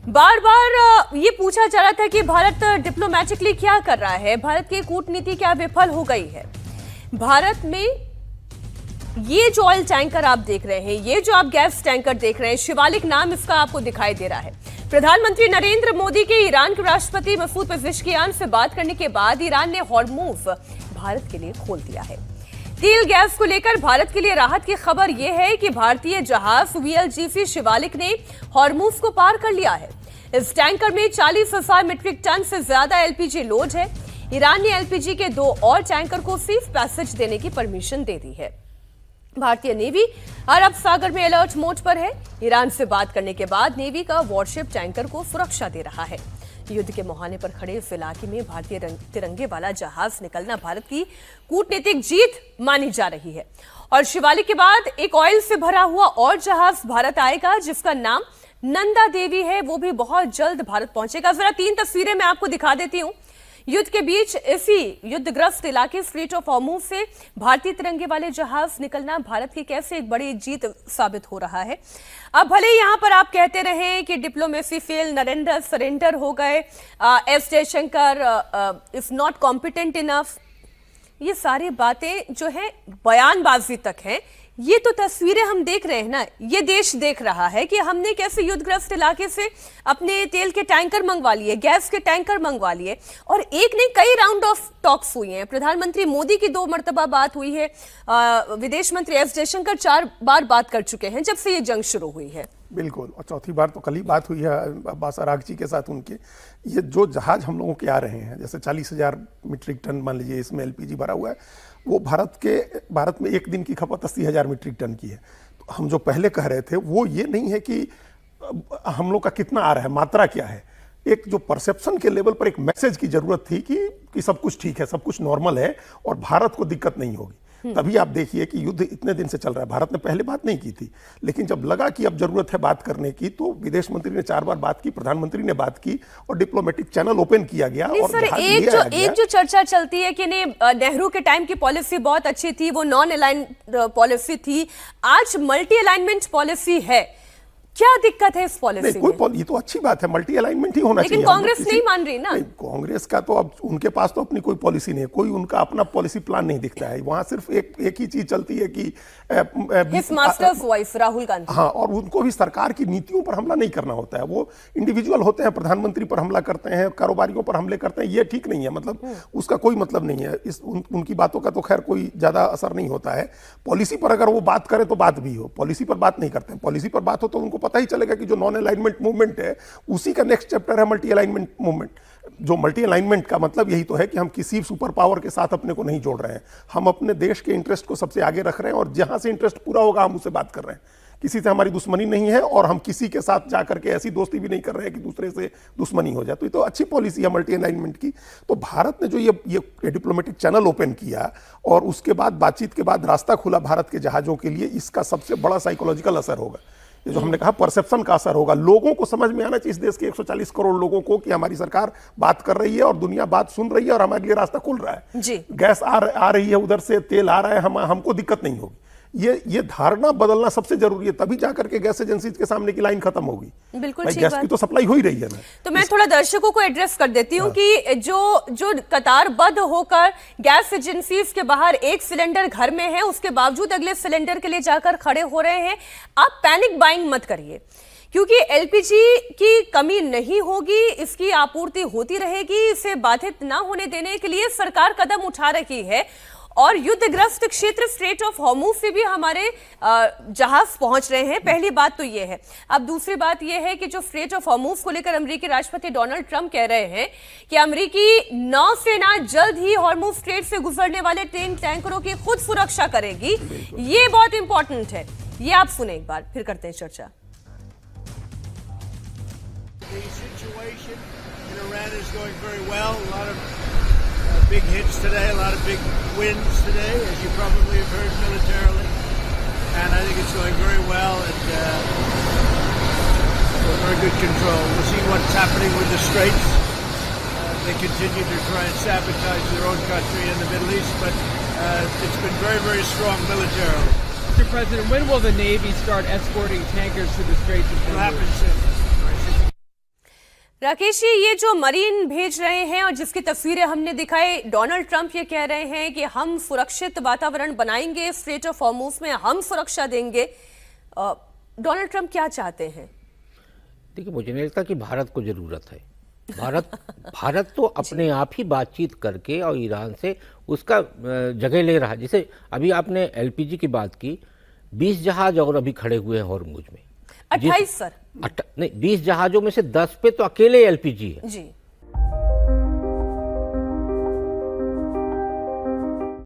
बार बार ये पूछा जा रहा था कि भारत डिप्लोमेटिकली क्या कर रहा है, भारत की कूटनीति क्या विफल हो गई है। भारत में ये जो ऑयल टैंकर आप देख रहे हैं, ये जो आप गैस टैंकर देख रहे हैं, शिवालिक नाम इसका आपको दिखाई दे रहा है। प्रधानमंत्री नरेंद्र मोदी के ईरान के राष्ट्रपति मसूद पेजेश्कियान से बात करने के बाद ईरान ने हॉर्मुज भारत के लिए खोल दिया है। तेल गैस को लेकर भारत के लिए राहत की खबर यह है कि भारतीय जहाज VLGC शिवालिक ने हॉर्मुज को पार कर लिया है। इस टैंकर में 40,000 मीट्रिक टन से ज्यादा LPG लोड है। ईरान ने LPG के 2 और टैंकर को सेफ पैसेज देने की परमिशन दे दी है। भारतीय नेवी अरब सागर में अलर्ट मोड पर है। ईरान से बात करने के बाद नेवी का वॉरशिप टैंकर को सुरक्षा दे रहा है। युद्ध के मुहाने पर खड़े इस इलाके में भारतीय तिरंगे वाला जहाज निकलना भारत की कूटनीतिक जीत मानी जा रही है। और शिवालिक के बाद एक ऑयल से भरा हुआ और जहाज भारत आएगा जिसका नाम नंदा देवी है, वो भी बहुत जल्द भारत पहुंचेगा। जरा 3 तस्वीरें मैं आपको दिखा देती हूं। युद्ध के बीच इसी युद्धग्रस्त इलाके स्ट्रेट ऑफ हॉर्मुज से भारतीय तिरंगे वाले जहाज निकलना भारत की कैसे एक बड़ी जीत साबित हो रहा है। अब भले यहां पर आप कहते रहे कि डिप्लोमेसी फेल, नरेंद्र सरेंडर हो गए, S Jaishankar is not competent enough, ये सारी बातें जो है बयानबाजी तक हैं। ये तो तस्वीरें हम देख रहे हैं ना, ये देश देख रहा है कि हमने कैसे युद्धग्रस्त इलाके से अपने तेल के टैंकर मंगवा लिए, गैस के टैंकर मंगवा लिए, और एक नहीं कई राउंड ऑफ टॉक्स हुई हैं। प्रधानमंत्री मोदी की 2 मर्तबा बात हुई है, विदेश मंत्री एस जयशंकर 4 बार बात कर चुके हैं जब से ये जंग शुरू हुई है। बिल्कुल, और चौथी बार तो कल ही बात हुई है अब्बास अरागची के साथ उनके। ये जो जहाज हम लोगों के आ रहे हैं, जैसे 40,000 मीट्रिक टन मान लीजिए इसमें LPG भरा हुआ है, वो भारत में एक दिन की खपत 80,000 मीट्रिक टन की है। तो हम जो पहले कह रहे थे वो ये नहीं है कि हम लोग का कितना आ रहा है, मात्रा क्या है। एक जो परसेप्शन के लेवल पर एक मैसेज की जरूरत थी कि सब कुछ ठीक है, सब कुछ नॉर्मल है और भारत को दिक्कत नहीं होगी। तभी आप देखिए कि युद्ध इतने दिन से चल रहा है। भारत ने पहले बात नहीं की थी, लेकिन जब लगा कि अब जरूरत है बात करने की तो विदेश मंत्री ने 4 बार बात की, प्रधानमंत्री ने बात की और डिप्लोमेटिक चैनल ओपन किया गया। और सर, एक जो चर्चा चलती है कि नेहरू के टाइम की पॉलिसी बहुत अच्छी थी, वो नॉन अलाइन पॉलिसी थी, आज मल्टी अलाइनमेंट पॉलिसी है। क्या दिक्कत है इस पॉलिसी में? ये तो अच्छी बात है, मल्टी अलाइनमेंट ही होना चाहिए। लेकिन कांग्रेस नहीं मान रही ना। कांग्रेस का तो अब उनके पास तो अपनी कोई पॉलिसी नहीं है, कोई उनका अपना पॉलिसी प्लान नहीं दिखता है। वहां सिर्फ एक ही चीज चलती है कि his masters wife Rahul Gandhi. हाँ, और उनको भी सरकार की नीतियों पर हमला नहीं करना होता है। वो इंडिविजुअल होते हैं, प्रधानमंत्री पर हमला करते हैं, कारोबारियों पर हमले करते हैं। ये ठीक नहीं है, मतलब उसका कोई मतलब नहीं है। उनकी बातों का तो खैर कोई ज्यादा असर नहीं होता है। पॉलिसी पर अगर वो बात करें तो बात भी हो, पॉलिसी पर बात नहीं करते हैं। पॉलिसी पर बात हो तो उनको पता ही चलेगा कि जो नॉन अलाइनमेंट मूवमेंट है उसी का नेक्स्ट चैप्टर है मल्टी अलाइनमेंट मूवमेंट। जो मल्टी अलाइनमेंट का मतलब यही तो है कि हम किसी सुपर पावर के साथ अपने को नहीं जोड़ रहे हैं, हम अपने देश के इंटरेस्ट को सबसे आगे रख रहे हैं और जहां से इंटरेस्ट पूरा होगा हम उससे बात कर रहे हैं। किसी से हमारी दुश्मनी नहीं है और हम किसी के साथ जाकर के ऐसी दोस्ती भी नहीं कर रहे हैं कि दूसरे से दुश्मनी हो जाए। तो ये तो अच्छी पॉलिसी है मल्टी अलाइनमेंट की। तो भारत ने जो ये डिप्लोमेटिक चैनल ओपन किया और उसके बाद बातचीत के बाद रास्ता खुला भारत के जहाजों के लिए, इसका सबसे बड़ा साइकोलॉजिकल असर होगा। ये जो हमने कहा परसेप्शन का असर होगा। लोगों को समझ में आना चाहिए, इस देश के 140 करोड़ लोगों को, कि हमारी सरकार बात कर रही है और दुनिया बात सुन रही है और हमारे लिए रास्ता खुल रहा है जी। गैस आ रही है, उधर से तेल आ रहा है, हमको दिक्कत नहीं होगी। ये धारणा बदलना सबसे जरूरी है, तभी जाकर के गैस एजेंसी के सामने की लाइन खत्म होगी। बिल्कुल, गैस की तो सप्लाई हो ही रही है ना। तो मैं थोड़ा दर्शकों को एड्रेस कर देती हूँ कि जो कतारबद्ध होकर गैस एजेंसीज के बाहर एक सिलेंडर घर में है, उसके बावजूद अगले सिलेंडर के लिए जाकर खड़े हो रहे हैं। आप पैनिक बाइंग मत करिए, क्योंकि LPG की कमी नहीं होगी, इसकी आपूर्ति होती रहेगी। इसे बाधित ना होने देने के लिए सरकार कदम उठा रही है और युद्धग्रस्त क्षेत्र स्ट्रेट ऑफ हॉर्मुज से भी हमारे जहाज पहुंच रहे हैं। पहली बात तो ये है। अब दूसरी बात ये है कि जो स्ट्रेट ऑफ हॉर्मुज को लेकर अमेरिकी राष्ट्रपति डोनाल्ड ट्रंप कह रहे हैं कि अमेरिकी नौसेना जल्द ही हॉर्मुज स्ट्रेट से गुजरने वाले तेल टैंकरों की खुद सुरक्षा करेगी। ये बहुत इंपॉर्टेंट है। ये आप सुने एक बार, फिर करते हैं चर्चा। Big hits today, a lot of big wins today, as you probably have heard militarily, and I think it's going very well and very good control. We'll see what's happening with the Straits. They continue to try and sabotage their own country in the Middle East, but it's been very, very strong militarily. Mr. President, when will the Navy start escorting tankers to the Straits of Hormuz? It'll happen soon. Rakesh ji, ये जो marine भेज रहे हैं और जिसकी तस्वीरें हमने दिखाई, डोनाल्ड ट्रंप ये कह रहे हैं कि हम सुरक्षित वातावरण बनाएंगे, स्ट्रेट ऑफ हॉर्मुज में हम सुरक्षा देंगे। डोनाल्ड ट्रंप क्या चाहते हैं? देखिए, मुझे नहीं लगता कि भारत को जरूरत है। भारत तो अपने आप ही बातचीत करके और ईरान से उसका जगह ले रहा है। जैसे अभी आपने एलपीजी की बात की, 20 जहाज और अभी खड़े हुए हैं हॉर्मुज में। 28 सर। नहीं, 20 जहाजों में से 10 पे तो अकेले एलपीजी है। जी।